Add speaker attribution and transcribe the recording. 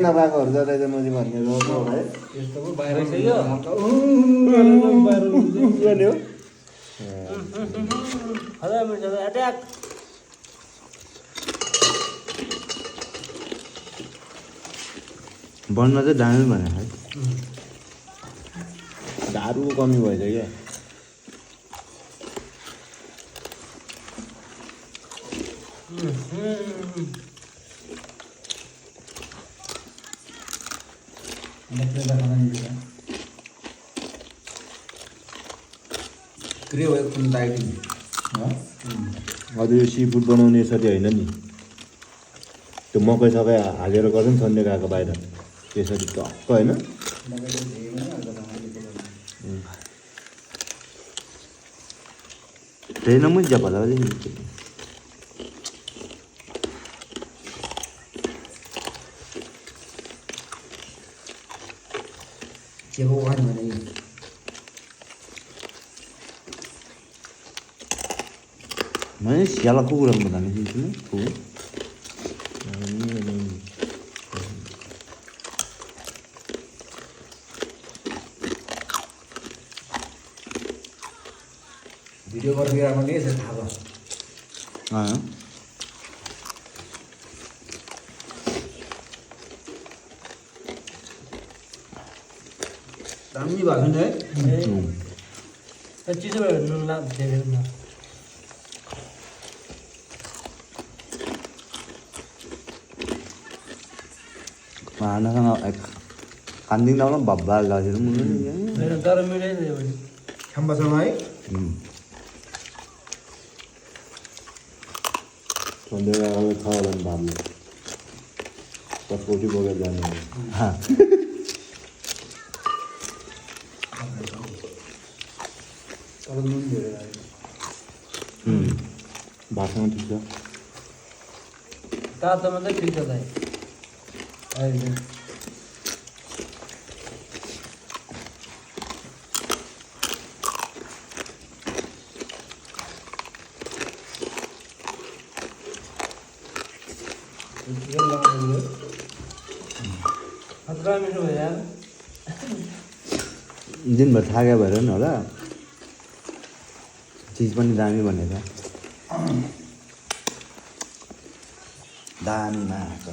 Speaker 1: नपाएकोहरू जता मैले भन्ने है
Speaker 2: यस्तो पो बाहिर गयो
Speaker 1: गर्ने हो
Speaker 2: हजार मिटर अट्याक
Speaker 1: बन्न चाहिँ दामी भने है दारूको कमी भएछ क्या अझ यो सी फुड बनाउने यसरी होइन नि त्यो मकै सकै हालेर गर्छ नि सन्डे गएको बाहिर त्यसरी टक्क होइन ट्रेन मजा भला मैले स्याला कुकुर बनाने दिन्छु
Speaker 3: भिडियो गरेर राख्नु नि थाहा भयो
Speaker 2: दामी भएको नि है चिसो भयो नुन लाग्छ
Speaker 1: खानासँग खाँदिनँ होला भब्बा लागेर
Speaker 2: तर मिलाइदियो भने
Speaker 3: खाम्बासँग है
Speaker 1: सन्डे गएको छ होला नि भातले कसपोटी बोकेर जाने
Speaker 3: तर नुन धेरै लाग्यो
Speaker 1: भातसँग ठिक छ
Speaker 2: तातो मात्रै ठिक छ दाइ अहिले मिठो भइरहेको
Speaker 1: दिनभर थाक्यो भएर नि होला चिज पनि दामी भनेर दामी माछा